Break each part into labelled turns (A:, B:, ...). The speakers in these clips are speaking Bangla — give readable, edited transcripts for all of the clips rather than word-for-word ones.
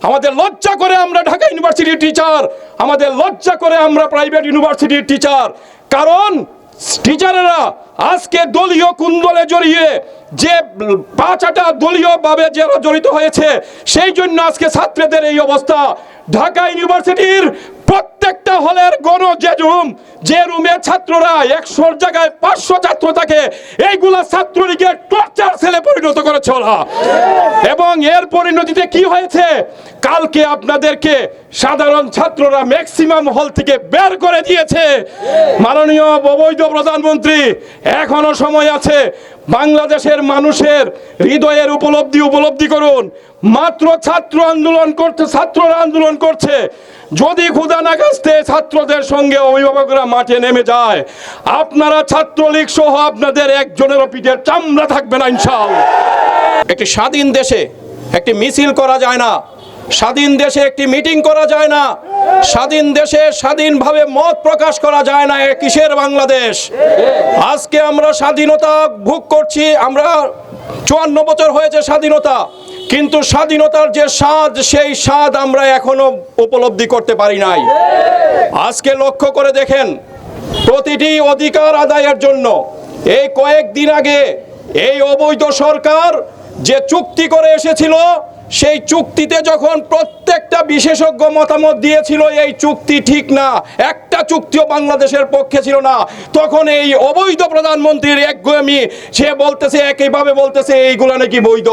A: আমাদের লজ্জা করে আমরা ঢাকা ইউনিভার্সিটির টিচার, আমাদের লজ্জা করে আমরা প্রাইভেট ইউনিভার্সিটির টিচার। কারণ টিচারেরা আজকে দলীয় কুন্দলে জড়িয়ে যে পাঁচটা দলীয়ভাবে যারা জড়িত হয়েছে, সেই জন্য আজকে ছাত্রদের এই অবস্থা। ঢাকা ইউনিভার্সিটির প্রত্যেকটা হলের যে রুমে ছাত্ররা 100 জায়গায় 500 ছাত্র থাকে, এইগুলা ছাত্রলীগের টর্চার সেলে পরিণত করেছে ওরা। এবং এর পরিণতিতে কি হয়েছে, কালকে আপনাদেরকে সাধারণ ছাত্ররা ম্যাক্সিমাম হল থেকে বের করে দিয়েছে। মাননীয় অবৈধ প্রধানমন্ত্রী, এখনো সময় আছে। বাংলাদেশের মানুষের হৃদয়ের উপলব্ধি করুন। মাত্র ছাত্ররা আন্দোলন করছে। যদি ক্ষুধা না কাস্তে ছাত্রদের সঙ্গে অভিভাবকরা মাঠে নেমে যায়, আপনারা ছাত্রলীগ সহ আপনাদের একজনেরও পিঠের চামড়া থাকবে না ইনশাআল্লাহ। একটি স্বাধীন দেশে একটি মিছিল করা যায় না, স্বাধীন দেশে একটি মিটিং করা যায় না, স্বাধীন দেশে স্বাধীনভাবে মত প্রকাশ করা যায় না। কিসের বাংলাদেশ? আজকে আমরা স্বাধীনতা ভোগ করছি, আমরা 54 বছর হয়েছে স্বাধীনতা, কিন্তু স্বাধীনতার যে স্বাদ, সেই স্বাদ আমরা এখনো উপলব্ধি করতে পারি নাই। আজকে লক্ষ্য করে দেখেন, প্রতিটি অধিকার আদায়ের জন্য এই কয়েকদিন আগে এই অবৈধ সরকার যে চুক্তি করে এসেছিল, সেই চুক্তিতে যখন প্রত্যেকটা বিশেষজ্ঞ মতামত দিয়েছিল এই চুক্তি ঠিক না, একটা চুক্তিও বাংলাদেশের পক্ষে ছিল না, তখন এই অবৈধ প্রধানমন্ত্রীর একগুঁয়েমি, সে বলতেছে, একইভাবে বলতেছে এইগুলা নাকি বৈধ,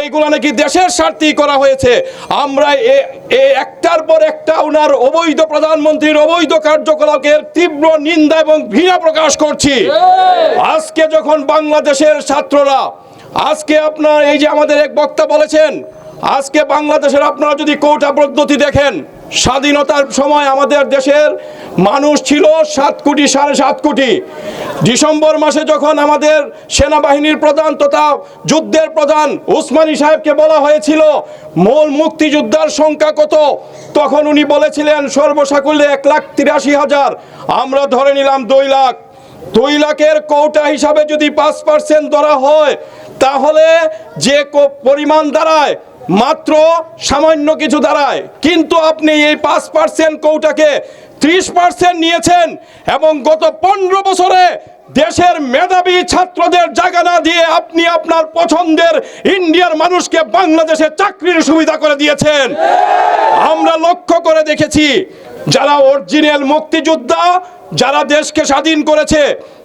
A: এইগুলা নাকি দেশের স্বার্থেই করা হয়েছে। আমরা একটার পর একটা ওনার অবৈধ প্রধানমন্ত্রীর অবৈধ কার্যকলাপের তীব্র নিন্দা এবং ঘৃণা প্রকাশ করছি। আজকে যখন বাংলাদেশের ছাত্ররা, আজকে আপনার এই যে আমাদের এক বক্তা বলেছেন, আজকে বাংলাদেশের আপনারা যদি কোটা পদ্ধতি দেখেন, স্বাধীনতার সময় আমাদের দেশের মানুষ ছিল 7 কোটি 7.5 কোটি। ডিসেম্বর মাসে যখন আমাদের সেনাবাহিনীর প্রধান তথা যুদ্ধের প্রধান উসমানী সাহেবকে বলা হয়েছিল মূল মুক্তিযোদ্ধার সংখ্যা কত, তখন উনি বলেছিলেন সর্বসাকুল্যে 1,83,000। আমরা ধরে নিলাম 2 লাখ। 2 লাখের কোটা হিসাবে যদি 5% ধরা হয়, তাহলে যে পরিমাণ দাঁড়ায় মাত্র সামান্য কিছু দাঁড়ায়। কিন্তু আপনি এই 5% কোটাকে 30% নিয়েছেন, এবং গত 15 বছরে দেশের মেধাবী ছাত্রদের জায়গা না দিয়ে আপনি আপনার পছন্দের ইন্ডিয়ার মানুষকে বাংলাদেশে চাকরির সুবিধা করে দিয়েছেন। আমরা লক্ষ্য করে দেখেছি, যারা অরিজিনাল মুক্তিযোদ্ধা, যারা দেশকে স্বাধীন করেছে,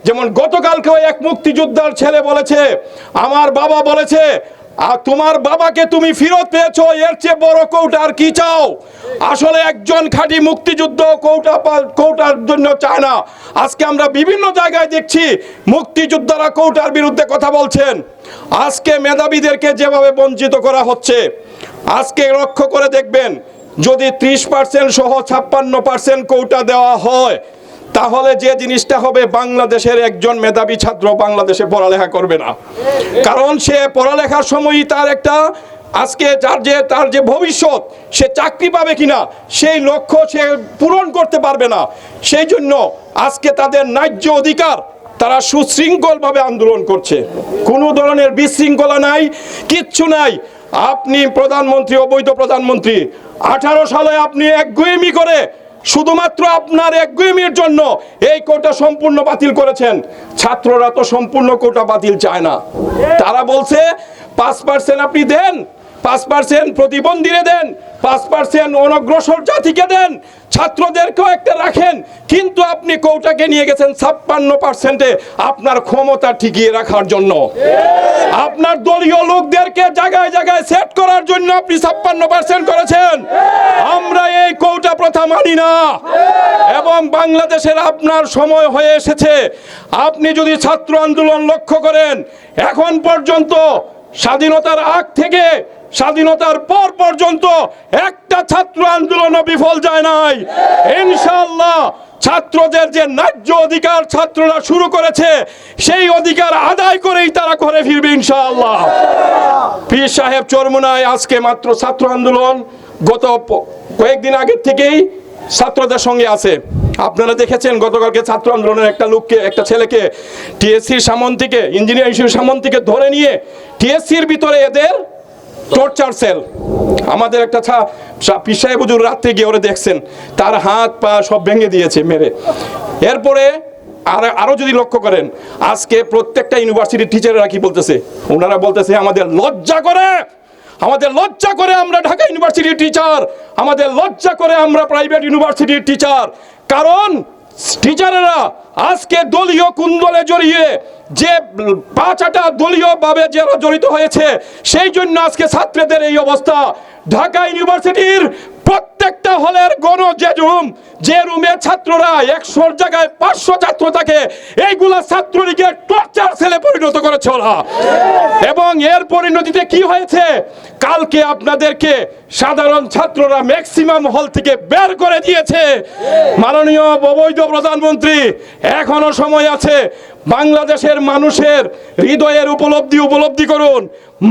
A: যেমন গতকালকেও এক মুক্তিযোদ্ধার ছেলে বলেছে, আমার বাবা বলেছে, তোমার বাবাকে তুমি ফেরত পেয়েছো, এর চেয়ে বড় কৌটা আর কি চাও? আসলে একজন খাঁটি মুক্তিযুদ্ধ কৌটার জন্য চায় না। আজকে আমরা বিভিন্ন জায়গায় দেখছি মুক্তিযোদ্ধারা কৌটার বিরুদ্ধে কথা বলছেন। আজকে মেধাবীদেরকে যেভাবে বঞ্চিত করা হচ্ছে, আজকে লক্ষ্য করে দেখবেন, যদি 30% সহ 56% কৌটা দেওয়া হয়, তাহলে যে জিনিসটা হবে, বাংলাদেশের একজন মেধাবী ছাত্র বাংলাদেশে পড়ালেখা করবে না। কারণ সে পড়ালেখার সময়ই তার একটা, আজকে তার যে ভবিষ্যৎ, সে চাকরি পাবে কিনা সেই লক্ষ্য সে পূরণ করতে পারবে না। সেই জন্য আজকে তাদের ন্যায্য অধিকার তারা সুশৃঙ্খলভাবে আন্দোলন করছে, কোনো ধরনের বিশৃঙ্খলা নাই, কিচ্ছু নাই। আপনি প্রধানমন্ত্রী, অবৈধ প্রধানমন্ত্রী, 18 সালে আপনি একগুঁয়েমি করে, শুধুমাত্র আপনার একগুঁয়েমির জন্য এই কোটা সম্পূর্ণ বাতিল করেছেন। ছাত্ররা তো সম্পূর্ণ কোটা বাতিল চায় না, তারা বলছে 5% আপনি দেন, 5% প্রতিবন্ধীরে দেন, 5% অনগ্রসর জাতিকে দেন, ছাত্রদেরকেও একটা রাখেন। কিন্তু আপনি কোটাকে নিয়ে গেছেন 56%-এ আপনার ক্ষমতা টিকিয়ে রাখার জন্য, আপনার দলীয় লোকদেরকে জায়গায় জায়গায় সেট করার জন্য আপনি 56% করেছেন। আমরা এই কোটা প্রথা মানি না, এবং বাংলাদেশের আপনার সময় হয়ে এসেছে। আপনি যদি ছাত্র আন্দোলন লক্ষ্য করেন, এখন পর্যন্ত স্বাধীনতার আগ থেকে স্বাধীনতার পর পর্যন্ত একটা ছাত্র আন্দোলনও বিফল যায় নাই। ইনশাআল্লাহ ছাত্রদের যে ন্যায্য অধিকার ছাত্ররা শুরু করেছে, সেই অধিকার আদায় করেই তারা ঘরে ফিরবে ইনশাআল্লাহ। পীর সাহেব চরমুনায় আজকে মাত্র ছাত্র আন্দোলন গত কয়েকদিন আগের থেকেই ছাত্রদের সঙ্গে আছে। আপনারা দেখেছেন গতকালকে ছাত্র আন্দোলনের একটা ছেলেকে টিএসসির সামন থেকে, ইঞ্জিনিয়ারিং সামন থেকে ধরে নিয়ে টিএসসির ভিতরে এদের টর্চার সেল। আমাদের একটা পীর সাহেব হুজুর রাত্রে গিয়ে ওরা দেখছেন, তার হাত পা সব ভেঙে দিয়েছে মেরে। এরপরে আরো যদি লক্ষ্য করেন, আজকে প্রত্যেকটা ইউনিভার্সিটির টিচাররা কি বলতেছে, ওনারা বলতেছে আমাদের লজ্জা করে, আমাদের লজ্জা করে আমরা ঢাকা ইউনিভার্সিটির টিচার, আমাদের লজ্জা করে আমরা প্রাইভেট ইউনিভার্সিটির টিচার। কারণ টিচারেরা আজকে দলীয় কুন্দলে জড়িয়ে যে পাঁচাটা দলীয়ভাবে যারা জড়িত হয়েছে, সেই জন্য আজকে ছাত্রদের এই অবস্থা। ঢাকা ইউনিভার্সিটির প্রত্যেকটা হলের যে রুমে ছাত্ররা 100 জায়গায় 500 ছাত্র থাকে, এইগুলা ছাত্রলীগের টর্চার সেলে পরিণত করেছে ওরা। এবং এর পরিণতিতে কি হয়েছে, কালকে আপনাদেরকে সাধারণ ছাত্ররা ম্যাক্সিমাম হল থেকে বের করে দিয়েছে। মাননীয় অবৈধ প্রধানমন্ত্রী, এখনো সময় আছে, বাংলাদেশের মানুষের হৃদয়ের উপলব্ধি করুন।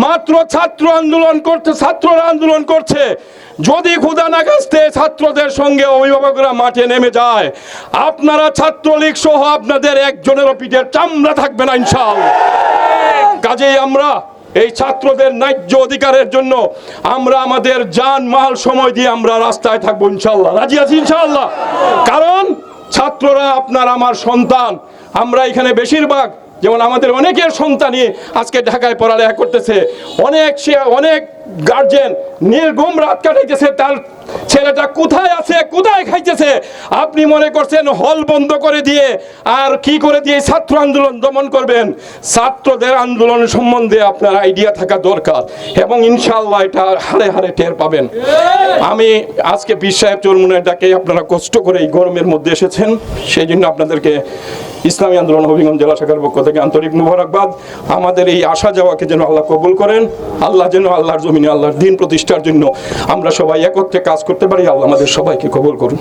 A: মাত্র ছাত্ররা আন্দোলন করছে। যদি ক্ষুধা না কাস্তে ছাত্রদের সঙ্গে অভিভাবকরা মাঠে নেমে যায়, আপনারা ছাত্রলীগ সহ আপনাদের একজনেরও পিঠের চামড়া থাকবে না ইনশাআল্লাহ। কাজেই আমরা এই ছাত্রদের ন্যায্য অধিকারের জন্য আমরা আমাদের জান মাল সময় দিয়ে আমরা রাস্তায় থাকবো ইনশাআল্লাহ, রাজি আছি ইনশাআল্লাহ। কারণ ছাত্ররা আপনার আমার সন্তান। আমরা এখানে বেশিরভাগ, যেমন আমাদের অনেকের সন্তানই আজকে ঢাকায় পড়ালেখা করতেছে, অনেক গার্জেন নির্ঘুম রাত কাটাইতেছে, তার ছেলেটা কোথায় আছে, কোথায় খাইতেছে। আপনি মনে করছেন হল বন্ধ করে দিয়ে আর কি করে দিয়ে ছাত্র আন্দোলন দমন করবেন? ছাত্রদের আন্দোলন সম্বন্ধে আপনার আইডিয়া থাকা দরকার, এবং ইনশাআল্লাহ এটা হারে হারে টের পাবেন। আমি আজকে পীর সাহেব চরমুনের ডাকে আপনারা কষ্ট করে এই গরমের মধ্যে এসেছেন, সেই জন্য আপনাদেরকে ইসলামী আন্দোলন হবিগঞ্জ জেলা শাখার পক্ষ থেকে আন্তরিক মুবারকবাদ। আমাদের এই আসা যাওয়াকে যেন আল্লাহ কবুল করেন, আল্লাহ যেন আল্লাহর জমিনে আল্লাহর দ্বীন প্রতিষ্ঠার জন্য আমরা সবাই একত্রে কাজ করতে পারি। আল্লাহ আমাদের সবাইকে কবুল করুন।